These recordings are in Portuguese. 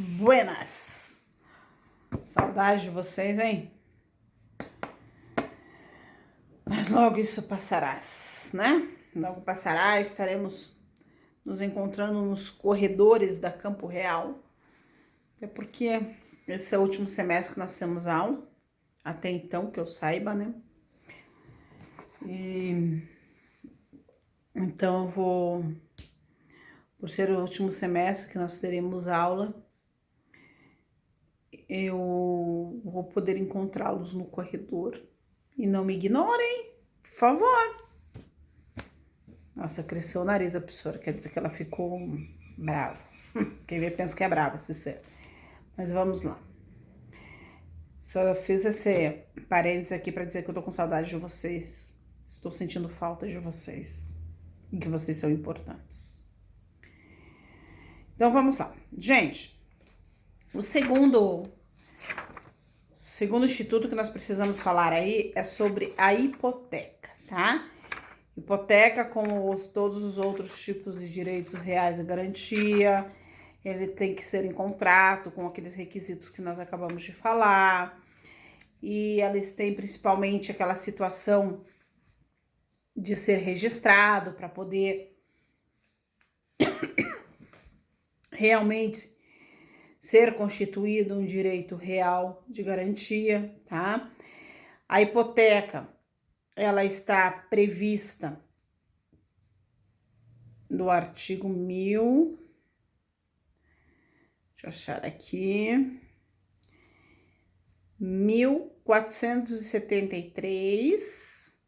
Buenas! Saudade de vocês, hein? Mas logo isso passará, né? Logo passará, estaremos nos encontrando nos corredores da Campo Real. Até porque esse é o último semestre que nós temos aula, até então, que eu saiba, né? Então eu vou, por ser o último semestre que nós teremos aula, eu vou poder encontrá-los no corredor. E não me ignorem, por favor. Nossa, cresceu o nariz da professora, quer dizer que ela ficou brava. Quem vê pensa que é brava, sincero. Mas vamos lá. Só fiz esse parênteses aqui para dizer que eu tô com saudade de vocês. Estou sentindo falta de vocês. E que vocês são importantes. Então vamos lá. Gente, o segundo instituto que nós precisamos falar aí é sobre a hipoteca, tá? Hipoteca, como todos os outros tipos de direitos reais de garantia, ele tem que ser em contrato com aqueles requisitos que nós acabamos de falar. E eles têm principalmente aquela situação de ser registrado para poder realmente ser constituído um direito real de garantia, tá? A hipoteca, ela está prevista no artigo 1000, deixa eu achar aqui, 1473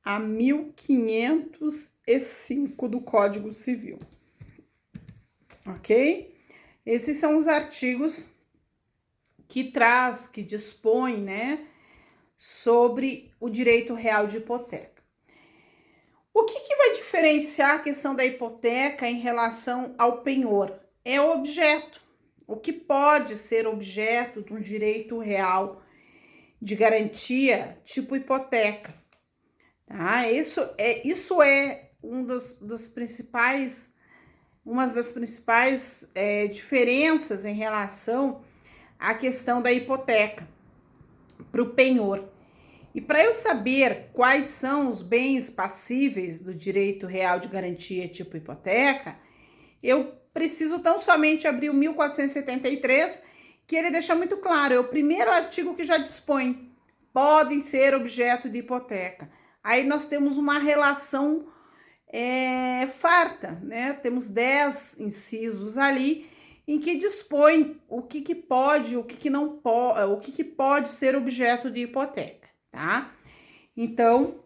a 1505 do Código Civil, ok? Esses são os artigos que dispõem, né, sobre o direito real de hipoteca. O que vai diferenciar a questão da hipoteca em relação ao penhor? É o objeto. O que pode ser objeto de um direito real de garantia, tipo hipoteca. Tá? Isso é uma das principais diferenças em relação à questão da hipoteca para o penhor. E para eu saber quais são os bens passíveis do direito real de garantia tipo hipoteca, eu preciso tão somente abrir o 1473, que ele deixa muito claro, é o primeiro artigo que já dispõe, podem ser objeto de hipoteca. Aí nós temos uma relação farta, né? Temos 10 incisos ali em que dispõe o que pode, o que não pode, o que pode ser objeto de hipoteca, tá? Então,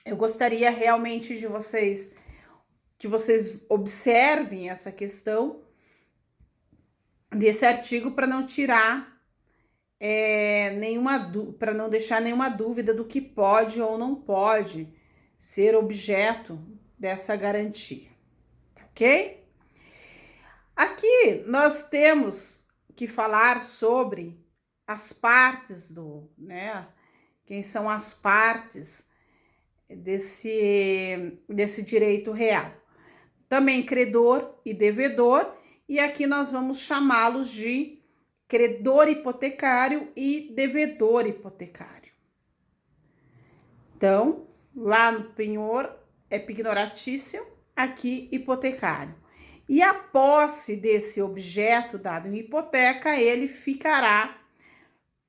eu gostaria realmente de que vocês observem essa questão desse artigo para não tirar para não deixar nenhuma dúvida do que pode ou não pode ser objeto dessa garantia, ok? Aqui nós temos que falar sobre as partes né? Quem são as partes desse direito real? Também credor e devedor, e aqui nós vamos chamá-los de credor hipotecário e devedor hipotecário. Então, lá no penhor é pignoratício, aqui hipotecário. E a posse desse objeto dado em hipoteca, ele ficará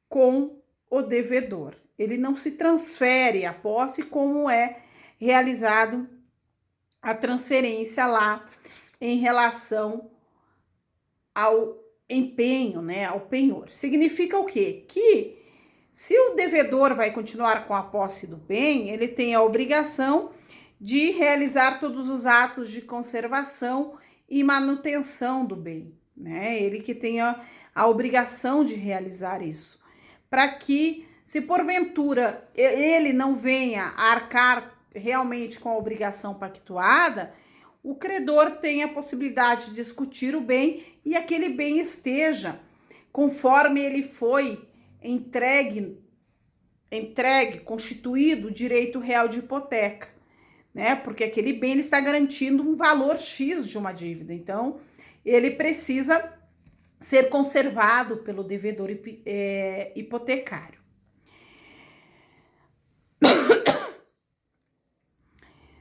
com o devedor. Ele não se transfere a posse como é realizado a transferência lá em relação ao empenho, né, ao penhor. Significa o quê? Que se o devedor vai continuar com a posse do bem, ele tem a obrigação de realizar todos os atos de conservação e manutenção do bem, né? Ele que tem a obrigação de realizar isso, para que, se porventura ele não venha a arcar realmente com a obrigação pactuada, o credor tem a possibilidade de discutir o bem e aquele bem esteja conforme ele foi entregue, constituído o direito real de hipoteca, né? Porque aquele bem ele está garantindo um valor X de uma dívida. Então, ele precisa ser conservado pelo devedor hipotecário.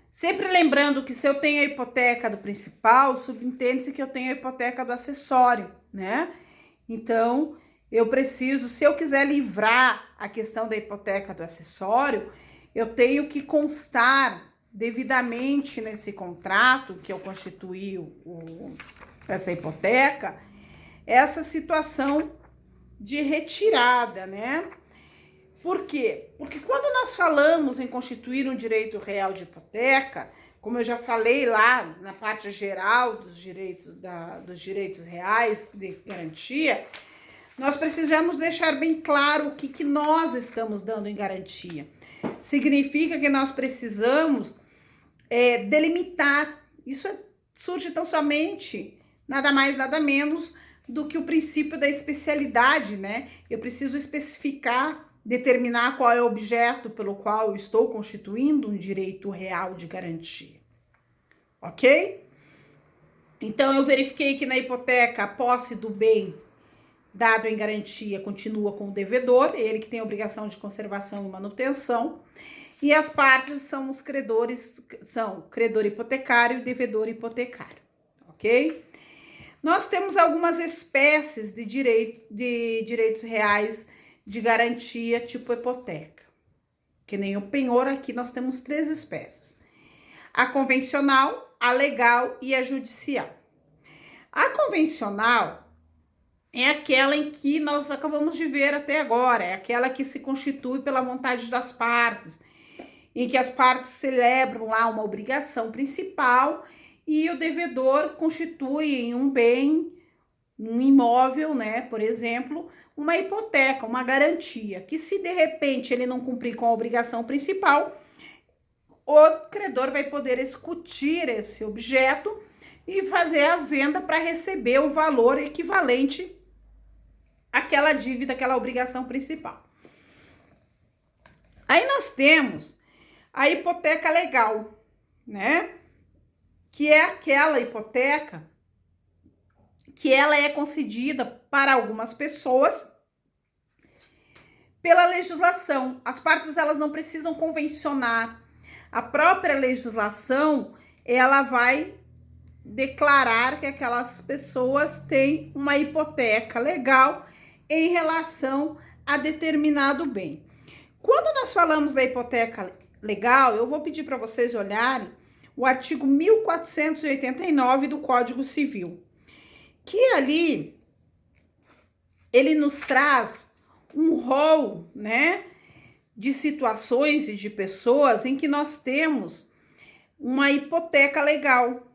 Sempre lembrando que se eu tenho a hipoteca do principal, subentende-se que eu tenho a hipoteca do acessório, né? Então, eu preciso, se eu quiser livrar a questão da hipoteca do acessório, eu tenho que constar devidamente nesse contrato que eu constituí essa hipoteca, essa situação de retirada, né? Por quê? Porque quando nós falamos em constituir um direito real de hipoteca, como eu já falei lá na parte geral dos direitos reais de garantia, nós precisamos deixar bem claro o que nós estamos dando em garantia. Significa que nós precisamos delimitar. Isso surge tão somente, nada mais, nada menos do que o princípio da especialidade, né? Eu preciso especificar, determinar qual é o objeto pelo qual eu estou constituindo um direito real de garantia. Ok? Então, eu verifiquei que na hipoteca a posse do bem dado em garantia continua com o devedor, ele que tem a obrigação de conservação e manutenção, e as partes são os credores, são credor hipotecário e devedor hipotecário, ok? Nós temos algumas espécies de direitos reais de garantia tipo hipoteca, que nem o penhor. Aqui nós temos 3 espécies: a convencional, a legal e a judicial. A convencional é aquela em que nós acabamos de ver até agora, é aquela que se constitui pela vontade das partes, em que as partes celebram lá uma obrigação principal e o devedor constitui em um bem, um imóvel, né, por exemplo, uma hipoteca, uma garantia, que se de repente ele não cumprir com a obrigação principal, o credor vai poder escutir esse objeto e fazer a venda para receber o valor equivalente àquela dívida, aquela obrigação principal. Aí nós temos a hipoteca legal, né? Que é aquela hipoteca que ela é concedida para algumas pessoas pela legislação. As partes, elas não precisam convencionar. A própria legislação, ela vai declarar que aquelas pessoas têm uma hipoteca legal em relação a determinado bem. Quando nós falamos da hipoteca legal, eu vou pedir para vocês olharem o artigo 1489 do Código Civil, que ali ele nos traz um rol, né, de situações e de pessoas em que nós temos uma hipoteca legal,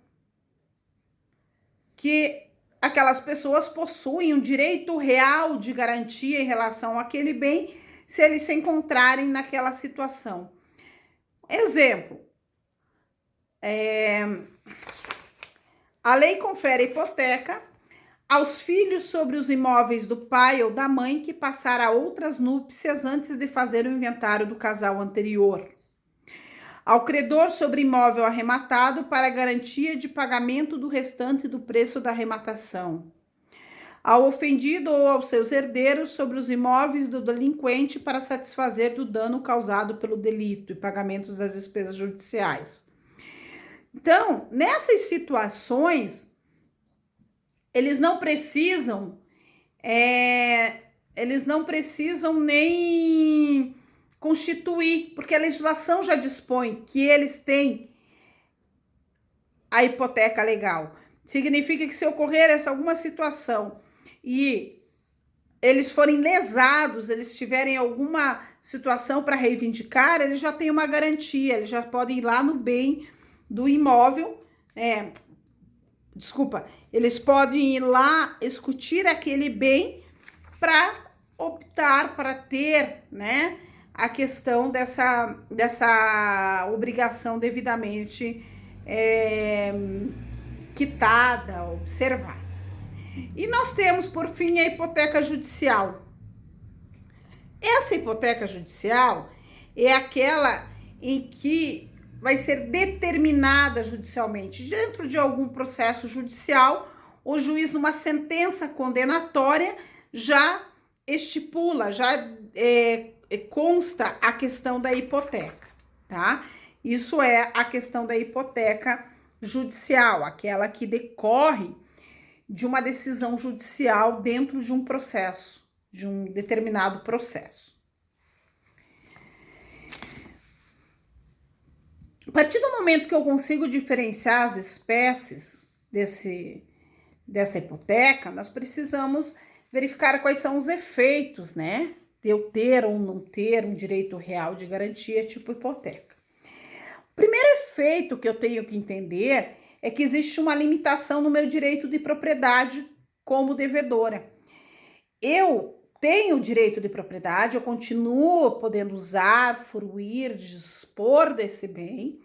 que aquelas pessoas possuem um direito real de garantia em relação àquele bem, se eles se encontrarem naquela situação. Exemplo, a lei confere hipoteca aos filhos sobre os imóveis do pai ou da mãe que passaram a outras núpcias antes de fazer o inventário do casal anterior. Ao credor sobre imóvel arrematado para garantia de pagamento do restante do preço da arrematação. Ao ofendido ou aos seus herdeiros sobre os imóveis do delinquente para satisfazer do dano causado pelo delito e pagamentos das despesas judiciais. Então, nessas situações, eles não precisam nem constituir, porque a legislação já dispõe que eles têm a hipoteca legal. Significa que se ocorrer alguma situação e eles forem lesados, eles tiverem alguma situação para reivindicar, eles já têm uma garantia, eles já podem ir lá no bem do imóvel, eles podem ir lá discutir aquele bem para optar, para ter, né, a questão dessa obrigação devidamente quitada, observada. E nós temos, por fim, a hipoteca judicial. Essa hipoteca judicial é aquela em que vai ser determinada judicialmente, dentro de algum processo judicial, o juiz, numa sentença condenatória, já estipula, já consta a questão da hipoteca, tá? Isso é a questão da hipoteca judicial, aquela que decorre de uma decisão judicial dentro de um processo, de um determinado processo. A partir do momento que eu consigo diferenciar as espécies dessa hipoteca, nós precisamos verificar quais são os efeitos, né? De eu ter ou não ter um direito real de garantia tipo hipoteca. O primeiro efeito que eu tenho que entender é que existe uma limitação no meu direito de propriedade como devedora. Eu tenho direito de propriedade, eu continuo podendo usar, fruir, dispor desse bem,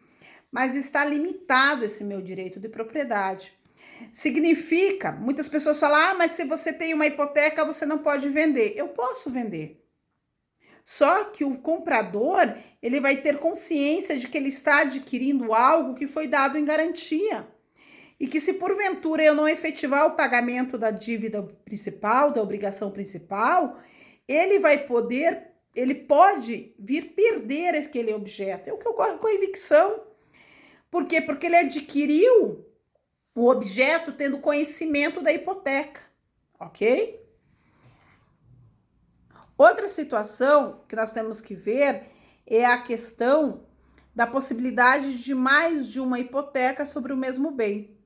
mas está limitado esse meu direito de propriedade. Significa, muitas pessoas falam, mas se você tem uma hipoteca, você não pode vender. Eu posso vender. Só que o comprador, ele vai ter consciência de que ele está adquirindo algo que foi dado em garantia. E que se porventura eu não efetivar o pagamento da dívida principal, da obrigação principal, ele pode vir perder aquele objeto. É o que ocorre com a evicção. Por quê? Porque ele adquiriu o objeto tendo conhecimento da hipoteca, ok? Outra situação que nós temos que ver é a questão da possibilidade de mais de uma hipoteca sobre o mesmo bem.